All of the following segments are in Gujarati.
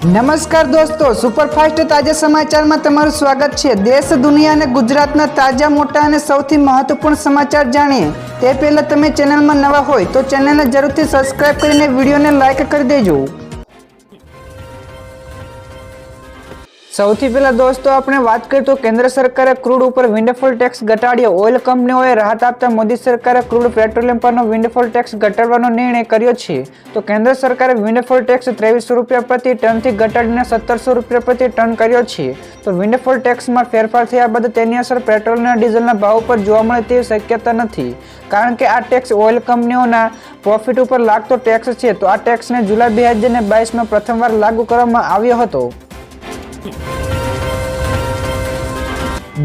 નમસ્કાર દોસ્તો, સુપરફાસ્ટ તાજા સમાચારમાં તમારું સ્વાગત છે। દેશ, દુનિયા અને ગુજરાતના તાજા, મોટા અને સૌથી મહત્વપૂર્ણ સમાચાર જાણીએ તે પહેલા તમે ચેનલમાં નવા હોય તો ચેનલને જરૂરથી સબસ્ક્રાઇબ કરીને વિડીયોને લાઇક કરી દેજો। સૌથી પહેલા દોસ્તો આપણે વાત કરીએ તો કેન્દ્ર સરકારે ક્રૂડ ઉપર વિન્ડફોલ ટેક્સ ઘટાડ્યો। ઓઇલ કંપનીઓએ રાહત આપતા મોદી સરકારે ક્રૂડ પેટ્રોલિયમ પરનો વિન્ડફોલ ટેક્સ ઘટાડવાનો નિર્ણય કર્યો છે। તો કેન્દ્ર સરકારે વિન્ડફોલ ટેક્સ 2300 રૂપિયા પ્રતિ ટનથી ઘટાડીને 1700 રૂપિયા પ્રતિ ટન કર્યો છે। તો વિન્ડફોલ ટેક્સમાં ફેરફાર થયા બાદ તેની અસર પેટ્રોલ અને ડીઝલના ભાવ પર જોવા મળે તેવી શક્યતા નથી, કારણ કે આ ટેક્સ ઓઇલ કંપનીઓના પ્રોફિટ ઉપર લાગતો ટેક્સ છે। તો આ ટેક્સને જુલાઈ 2022માં પ્રથમવાર લાગુ કરવામાં આવ્યો હતો।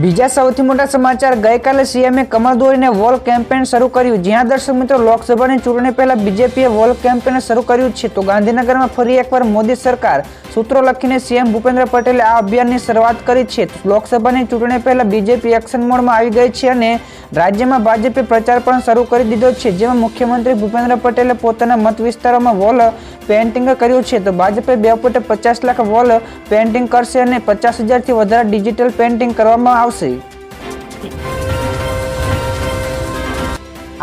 બીજા સૌથી મોટા સમાચાર, ગઈકાલે સીએમએ કમળ દોરીને વોલ કેમ્પેન શરૂ કર્યું। જ્યાં દર્શક મિત્રો, લોકસભાની ચૂંટણી પહેલા બીજેપીએ વોલ કેમ્પેન શરૂ કર્યું છે। તો ગાંધીનગરમાં ફરી એકવાર મોદી સરકાર સૂત્રો લખીને સીએમ ભૂપેન્દ્ર પટેલે આ અભિયાનની શરૂઆત કરી છે। લોકસભાની ચૂંટણી પહેલા બીજેપી એક્શન મોડમાં આવી ગઈ છે અને રાજ્યમાં ભાજપે પ્રચાર પણ શરૂ કરી દીધો છે, જેમાં મુખ્યમંત્રી ભૂપેન્દ્ર પટેલે પોતાના મત વિસ્તારોમાં વોલ પેઇન્ટિંગ કર્યું છે। તો ભાજપે 2.50 લાખ વોલ પેઇન્ટિંગ કરશે અને 50,000થી વધારે ડિજિટલ પેઇન્ટિંગ કરવામાં આવશે।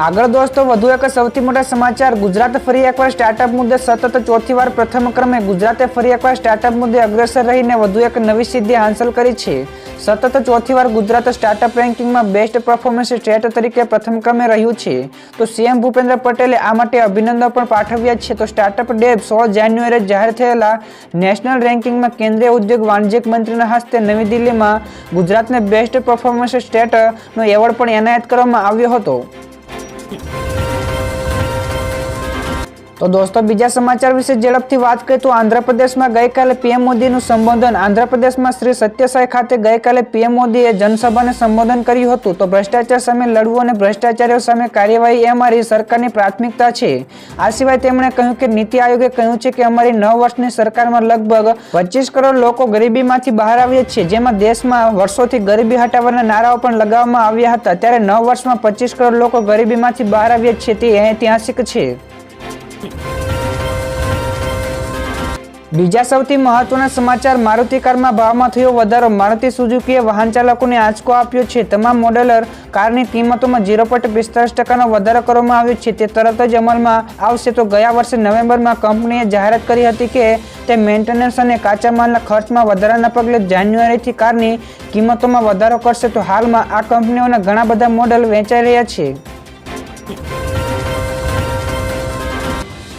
આગળ દોસ્તો વધુ એક સૌથી મોટા સમાચાર, ગુજરાત ફરી એકવાર સ્ટાર્ટઅપ મુદ્દે સતત ચોથી વાર પ્રથમ ક્રમે। ગુજરાતે ફરી એકવાર સ્ટાર્ટઅપ મુદ્દે અગ્રેસર રહીને વધુ એક નવી સિદ્ધિ હાંસલ કરી છે। સતત ચોથી વાર ગુજરાત સ્ટાર્ટઅપ રેન્કિંગમાં બેસ્ટ પરફોર્મન્સ સ્ટેટ તરીકે પ્રથમ ક્રમે રહ્યું છે। તો સીએમ ભૂપેન્દ્ર પટેલે આ માટે અભિનંદન પણ પાઠવ્યા છે। તો સ્ટાર્ટઅપ ડે 16 જાન્યુઆરીએ જાહેર થયેલા નેશનલ રેન્કિંગમાં કેન્દ્રીય ઉદ્યોગ વાણિજ્ય મંત્રીના હસ્તે નવી દિલ્હીમાં ગુજરાતને બેસ્ટ પરફોર્મન્સ સ્ટેટનો એવોર્ડ પણ એનાયત કરવામાં આવ્યો હતો। તો દોસ્તો બીજા સમાચાર વિશે ઝડપથી વાત કરીએ તો આંધ્રપ્રદેશમાં ગઈકાલે પીએમ મોદીનું સંબોધન। આંધ્રપ્રદેશમાં શ્રી સત્યસાઈ ખાતે ગઈકાલે પીએમ મોદીએ જનસભાને સંબોધન કર્યું હતું। તો ભ્રષ્ટાચાર સામે લડવું અને ભ્રષ્ટાચારીઓ સામે કાર્યવાહી એ અમારી સરકારની પ્રાથમિકતા છે। આ સિવાય તેમણે કહ્યું કે નીતિ આયોગે કહ્યું છે કે અમારી 9 વર્ષની સરકારમાં લગભગ 25 કરોડ લોકો ગરીબીમાંથી બહાર આવ્યા છે, જેમાં દેશમાં વર્ષોથી ગરીબી હટાવવાના નારાઓ પણ લગાવવામાં આવ્યા હતા। ત્યારે 9 વર્ષમાં 25 કરોડ લોકો ગરીબીમાંથી બહાર આવ્યા છે તે ઐતિહાસિક છે। બીજા સૌથી મહત્વના સમાચાર, મારુતિ કારમાં ભાવમાં થયો વધારો। મારુતિ સુઝુકીએ વાહન ચાલકોને આંચકો આપ્યો છે। તમામ મોડેલર કારની કિંમતોમાં 0.45% વધારો કરવામાં આવ્યો છે, તે તરત જ અમલમાં આવશે। તો ગયા વર્ષે નવેમ્બરમાં કંપનીએ જાહેરાત કરી હતી કે તે મેન્ટેનન્સ અને કાચા માલના ખર્ચમાં વધારાના પગલે જાન્યુઆરીથી કારની કિંમતોમાં વધારો કરશે। તો હાલમાં આ કંપનીઓના ઘણા બધા મોડેલ વેચાઈ રહ્યા છે।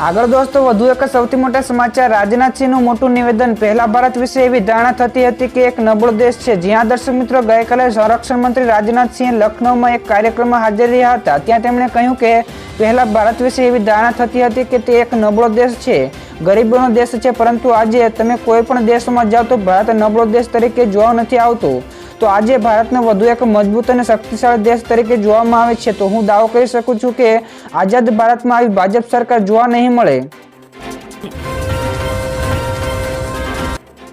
આગળ દોસ્તો વધુ એક સૌથી મોટા સમાચાર, રાજનાથસિંહનું મોટું નિવેદન। પહેલા ભારત વિશે એવી ધારણા થતી હતી કે એક નબળો દેશ છે। જ્યાં દર્શક મિત્રો, ગઈકાલે સંરક્ષણ મંત્રી રાજનાથસિંહ લખનૌમાં એક કાર્યક્રમમાં હાજર રહ્યા હતા। ત્યાં તેમણે કહ્યું કે પહેલા ભારત વિશે એવી ધારણા થતી હતી કે તે એક નબળો દેશ છે, ગરીબોનો દેશ છે, પરંતુ આજે તમે કોઈ પણ દેશમાં જાઓ તો ભારત નબળો દેશ તરીકે જોવા નથી આવતો। તો આજે ભારતને વધુ એક મજબૂત અને શક્તિશાળી દેશ તરીકે જોવામાં આવે છે। તો હું દાવો કરી શકું છું કે આઝાદ ભારતમાં આવી ભાજપ સરકાર જોવા નહીં મળે।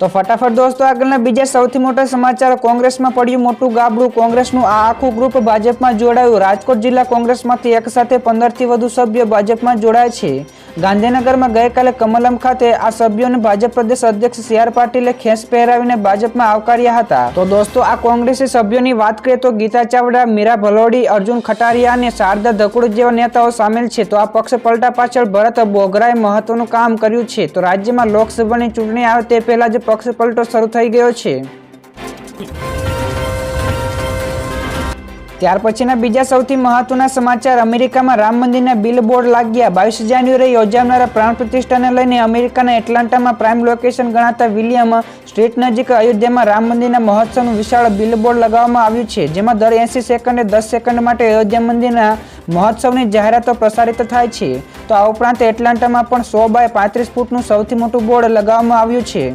તો ફટાફટ દોસ્તો આગળના બીજા સૌથી મોટા સમાચાર, કોંગ્રેસમાં પડ્યું મોટું ગાબડું। કોંગ્રેસનું આ આખું ગ્રુપ ભાજપમાં જોડાયું। રાજકોટ જિલ્લા કોંગ્રેસમાંથી એક સાથે 15થી વધુ સભ્યો ભાજપમાં જોડાય છે। ગાંધીનગરમાં ગઈકાલે કમલમ ખાતે આ સભ્યોને ભાજપ પ્રદેશ અધ્યક્ષ સી.આર. પાટીલે ખેસ પહેરાવીને ભાજપમાં આવકાર્યા હતા। તો દોસ્તો આ કોંગ્રેસી સભ્યોની વાત કરીએ તો ગીતા ચાવડા, મીરા ભલોડી, અર્જુન ખટારિયા અને શારદા ધકુડ જેવા નેતાઓ સામેલ છે। તો આ પક્ષ પલટા પાછળ ભરત બોગરાએ મહત્વનું કામ કર્યું છે। તો રાજ્યમાં લોકસભાની ચૂંટણી આવે તે પહેલા જ પક્ષ પલટો શરૂ થઈ ગયો છે। ત્યાર પછીના બીજા સૌથી મહત્વના સમાચાર, અમેરિકામાં રામ મંદિરના બિલબોર્ડ લાગ્યા। 22 જાન્યુઆરીએ યોજાનારા પ્રાણ પ્રતિષ્ઠાને લઈને અમેરિકાના એટલાન્ટામાં પ્રાઇમ લોકેશન ગણાતા વિલિયમ સ્ટ્રીટ નજીક અયોધ્યામાં રામ મંદિરના મહોત્સવનું વિશાળ બિલબોર્ડ લગાવવામાં આવ્યું છે, જેમાં દર 80 સેકન્ડે 10 સેકન્ડ માટે અયોધ્યા મંદિરના મહોત્સવની જાહેરાતો પ્રસારિત થાય છે। તો આ ઉપરાંત એટલાન્ટામાં પણ 100 બાય 35 ફૂટનું સૌથી મોટું બોર્ડ લગાવવામાં આવ્યું છે।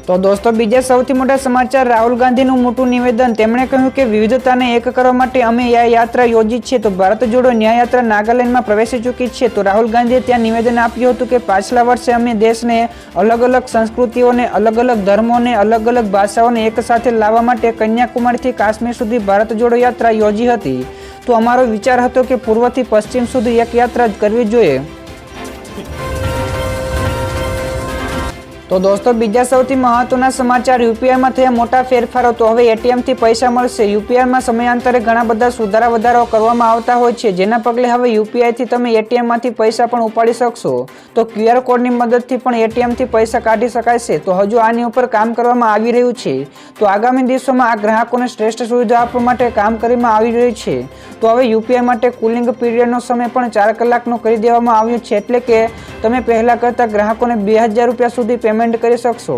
તો દોસ્તો બીજા સૌથી મોટા સમાચાર, રાહુલ ગાંધીનું મોટું નિવેદન। તેમણે કહ્યું કે વિવિધતાને એક કરવા માટે અમે આ યાત્રા યોજી છે। તો ભારત જોડો ન્યાય યાત્રા નાગાલેન્ડમાં પ્રવેશી ચૂકી છે। તો રાહુલ ગાંધીએ ત્યાં નિવેદન આપ્યું હતું કે પાછલા વર્ષે અમે દેશને અલગ અલગ સંસ્કૃતિઓને, અલગ અલગ ધર્મોને, અલગ અલગ ભાષાઓને એક સાથે લાવવા માટે કન્યાકુમારીથી કાશ્મીર સુધી ભારત જોડો યાત્રા યોજી હતી। તો અમારો વિચાર હતો કે પૂર્વથી પશ્ચિમ સુધી એક યાત્રા કરવી જોઈએ। તો દોસ્તો બીજા સૌથી મહત્વના સમાચાર યુપીઆઈમાં થયા મોટા ફેરફારો। તો હવે એટીએમથી પૈસા મળશે। યુપીઆઈમાં સમયાંતરે ઘણા બધા સુધારા વધારાઓ કરવામાં આવતા હોય છે, જેના પગલે હવે યુપીઆઈથી તમે એટીએમમાંથી પૈસા પણ ઉપાડી શકશો। તો ક્યુઆર કોડની મદદથી પણ એટીએમથી પૈસા કાઢી શકાય છે। તો હજુ આની ઉપર કામ કરવામાં આવી રહ્યું છે। તો આગામી દિવસોમાં આ ગ્રાહકોને શ્રેષ્ઠ સુવિધા આપવા માટે કામ કરવામાં આવી રહ્યું છે। તો હવે યુપીઆઈ માટે કુલિંગ પીરિયડનો સમય પણ 4 કલાકનો કરી દેવામાં આવ્યો છે, એટલે કે તમે પહેલા કરતા ગ્રાહકોને 2000 રૂપિયા સુધી પેમેન્ટ કરી શકશો।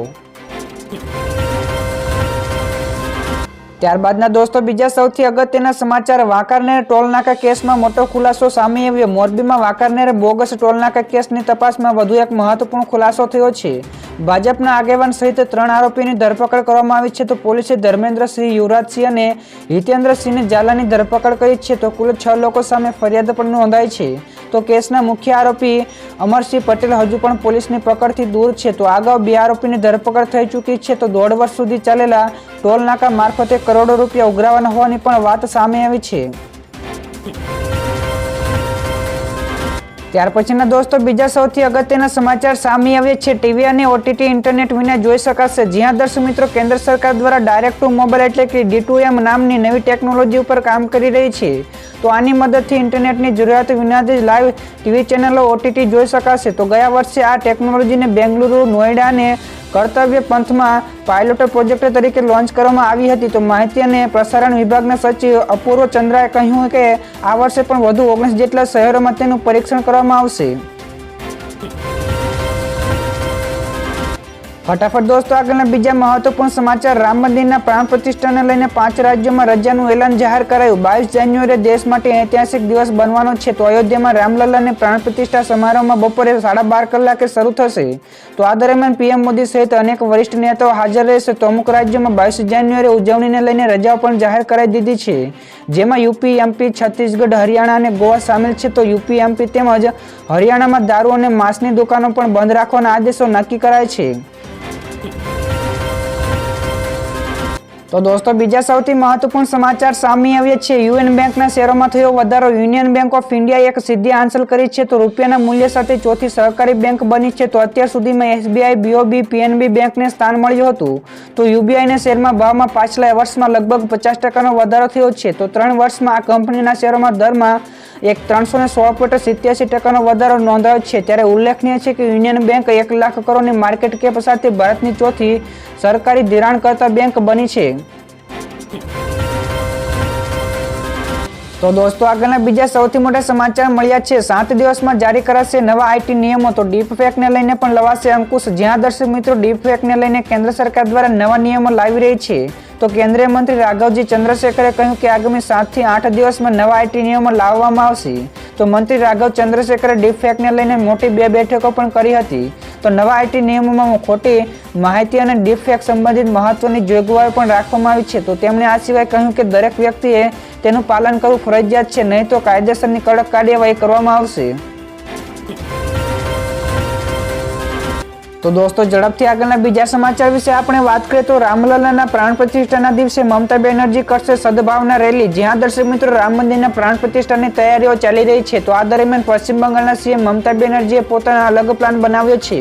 ત્યારબાદના દોસ્તો બીજા સૌથી અગત્યના સમાચાર, વાંકાનેર ટોલનાકા કેસમાં મોટો ખુલાસો સામે આવ્યો। મોરબીમાં વાંકાનેર બોગસ ટોલનાકા કેસની તપાસમાં વધુ એક મહત્વપૂર્ણ ખુલાસો થયો છે। ભાજપના આગેવાન સહિત 3 આરોપીની ધરપકડ કરવામાં આવી છે। તો પોલીસે ધર્મેન્દ્રસિંહ, યુવરાજસિંહ અને હિતેન્દ્રસિંહ ઝાલાની ધરપકડ કરી છે। તો કુલ 6 લોકો સામે ફરિયાદ પણ નોંધાઈ છે। તો કેસના મુખ્ય આરોપી અમરસિંહ પટેલ હજુ પણ પોલીસની પકડથી દૂર છે। તો અગાઉ 2 આરોપીની ધરપકડ થઈ ચૂકી છે। તો 1.5 વર્ષ સુધી ચાલેલા ટોલ નાકા મારફતે કરોડો રૂપિયા ઉઘરાવાના હોવાની પણ વાત સામે આવી છે। ત્યાર પછીના દોસ્તો બીજા સૌથી અગત્યના સમાચાર સામે આવ્યા છે। ટીવી અને ઓટીટી ઇન્ટરનેટ વિના જોઈ શકાશે। જ્યાં દર્શક મિત્રો કેન્દ્ર સરકાર દ્વારા ડાયરેક્ટ ટુ મોબાઈલ એટલે કે D2M નામની નવી ટેકનોલોજી ઉપર કામ કરી રહી છે। તો આની મદદથી ઇન્ટરનેટની જરૂરિયાત વિના જ લાઈવ ટીવી ચેનલો ઓટીટી જોઈ શકાશે। તો ગયા વર્ષે આ ટેકનોલોજીને બેંગલુરુ, નોઈડા અને કર્તવ્ય પંથમાં પાયલોટ પ્રોજેક્ટ તરીકે લોન્ચ કરવામાં આવી હતી। તો માહિતી અને પ્રસારણ વિભાગના સચિવ અપૂર્વ ચંદ્રાએ કહ્યું કે આ વર્ષે પણ વધુ 19 જેટલા શહેરોમાં તેનું પરીક્ષણ કરવામાં આવશે। ફટાફટ દોસ્તો આગળના બીજા મહત્વપૂર્ણ સમાચાર, રામ મંદિરના પ્રાણ પ્રતિષ્ઠાને લઈને 5 રાજ્યોમાં રજાનું એલાન જાહેર કરાયું। 22 જાન્યુઆરીએ દેશ માટે ઐતિહાસિક દિવસ બનવાનો છે। તો અયોધ્યામાં રામલલ્લાની પ્રાણ પ્રતિષ્ઠા સમારોહમાં બપોરે 12:30 કલાકે શરૂ થશે। તો આ દરમિયાન પીએમ મોદી સહિત અનેક વરિષ્ઠ નેતાઓ હાજર રહેશે। તો અમુક રાજ્યોમાં 22 જાન્યુઆરી ઉજવણીને લઈને રજાઓ પણ જાહેર કરાઈ દીધી છે, જેમાં યુપી, એમપી, છત્તીસગઢ, હરિયાણા અને ગોવા સામેલ છે। તો યુપી, એમપી તેમજ હરિયાણામાં દારૂ અને માંસની દુકાનો પણ બંધ રાખવાના આદેશો નક્કી કરાય છે। તો દોસ્તો બીજા સૌથી મહત્વપૂર્ણ સમાચાર સામે આવ્યા છે। યુએન બેંકના શેરોમાં થયો વધારો। યુનિયન બેંક ઓફ ઇન્ડિયાએ એક સિદ્ધિ હાંસલ કરી છે। તો રૂપિયાના મૂલ્ય સાથે ચોથી સહકારી બેંક બની છે। તો અત્યાર સુધીમાં એસબીઆઈ, બીઓબી, પીએનબી બેંકને સ્થાન મળ્યું હતું। તો યુબીઆઈના શેરમાં ભાવમાં પાછલા વર્ષમાં લગભગ 50% વધારો થયો છે। તો 3 વર્ષમાં આ કંપનીના શેરોમાં દરમાં 316.87% વધારો નોંધાયો છે। ત્યારે ઉલ્લેખનીય છે કે યુનિયન બેંક 1 લાખ કરોડની માર્કેટ કેપ સાથે ભારતની ચોથી સરકારી ધિરાણકર્તા બેંક બની છે। તો દોસ્તો આગળના બીજા સૌથી મોટા સમાચાર મળ્યા છે। 7 દિવસમાં જારી કરાશે નવા આઈટી નિયમો। તો ડીપફેકને લઈને પણ લવાશે અંકુશ। જ્યાં દર્શક મિત્રો ડીપફેકને લઈને કેન્દ્ર સરકાર દ્વારા નવા નિયમો લાવી રહી છે। તો કેન્દ્રીય મંત્રી રાઘવજી ચંદ્રશેખરે કહ્યું કે આગામી 7 થી 8 દિવસમાં નવા આઈટી નિયમો લાવવામાં આવશે। તો મંત્રી રાઘવ ચંદ્રશેખરે ડીપફેકને લઈને મોટી 2 બેઠકો પણ કરી હતી। તો નવા આઈટી નિયમોમાં ખોટી માહિતી અને ડીપફેક સંબંધિત મહત્વની જોગવાઈઓ પણ રાખવામાં આવી છે। તો તેમણે આ સિવાય કહ્યું કે દરેક વ્યક્તિએ તેનું પાલન કરવું ફરજિયાત છે, નહીં તો કાયદેસરની કડક કાર્યવાહી કરવામાં આવશે। તો દોસ્તો ઝડપથી આગળના બીજા સમાચાર વિશે આપણે વાત કરીએ તો રામલલ્લાના પ્રાણ પ્રતિષ્ઠાના દિવસે મમતા બેનર્જી કરશે સદભાવના રેલી। જ્યાં દર્શક મિત્રો રામ મંદિરના પ્રાણ પ્રતિષ્ઠાની તૈયારીઓ ચાલી રહી છે। તો આ દરમિયાન પશ્ચિમ બંગાળના સીએમ મમતા બેનર્જીએ પોતાનો અલગ પ્લાન બનાવ્યો છે।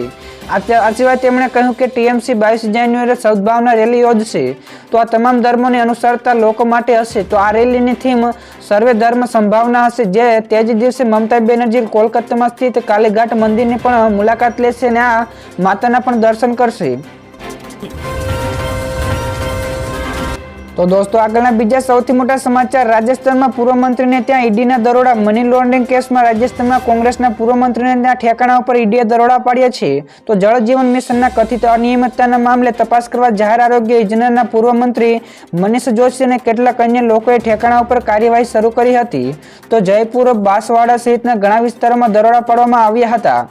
આ સિવાય તેમણે કહ્યું કે ટીએમસી 22 જાન્યુઆરીએ સદભાવના રેલી યોજશે। તો આ તમામ ધર્મોને અનુસરતા લોકો માટે હશે। તો આ રેલીની થીમ સર્વે ધર્મ સંભાવના હશે। જે તે જ દિવસે મમતા બેનર્જી કોલકાતામાં સ્થિત કાલીઘાટ મંદિરની પણ મુલાકાત લેશે અને આ માતાના પણ દર્શન કરશે। તો દોસ્તો આગળના બીજા સૌથી મોટા સમાચાર, રાજસ્થાનમાં પૂર્વ મંત્રીને ત્યાં ઈડીના દરોડા। મની લોન્ડરિંગ કેસમાં રાજસ્થાનમાં કોંગ્રેસના પૂર્વ મંત્રીને ત્યાં ઠેકાણા ઉપર ઈડીએ દરોડા પાડ્યા છે। તો જળ જીવન મિશનના કથિત અનિયમિતતાના મામલે તપાસ કરવા જાહેર આરોગ્ય યોજનાના પૂર્વ મંત્રી મનીષ જોશી અને કેટલાક અન્ય લોકોએ ઠેકાણા ઉપર કાર્યવાહી શરૂ કરી હતી। તો જયપુર, બાંસવાડા સહિતના ઘણા વિસ્તારોમાં દરોડા પાડવામાં આવ્યા હતા।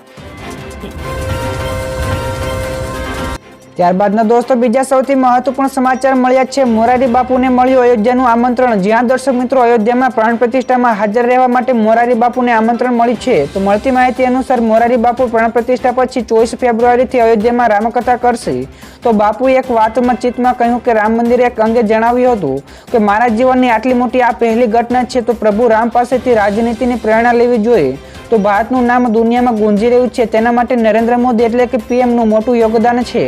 ત્યારબાદના દોસ્તો બીજા સૌથી મહત્વપૂર્ણ સમાચાર મળ્યા છે। મોરારી બાપુને મળ્યું અયોધ્યાનું આમંત્રણ। જ્યાં દર્શક મિત્રો અયોધ્યામાં પ્રાણ પ્રતિષ્ઠામાં હાજર રહેવા માટે મોરારી બાપુને આમંત્રણ મળ્યું છે। તો મળતી માહિતી અનુસાર મોરારી બાપુ પ્રાણ પ્રતિષ્ઠા પછી 24 ફેબ્રુઆરીથી અયોધ્યામાં રામકથા કરશે। તો બાપુએ એક વાતમાં ચિત્તમાં કહ્યું કે રામ મંદિરે એક અંગે જણાવ્યું હતું કે મારા જીવનની આટલી મોટી આ પહેલી ઘટના છે। તો પ્રભુ રામ પાસેથી રાજનીતિની પ્રેરણા લેવી જોઈએ। તો ભારતનું નામ દુનિયામાં ગુંજી રહ્યું છે. તેના માટે નરેન્દ્ર મોદી એટલે કે પીએમનું મોટું યોગદાન છે.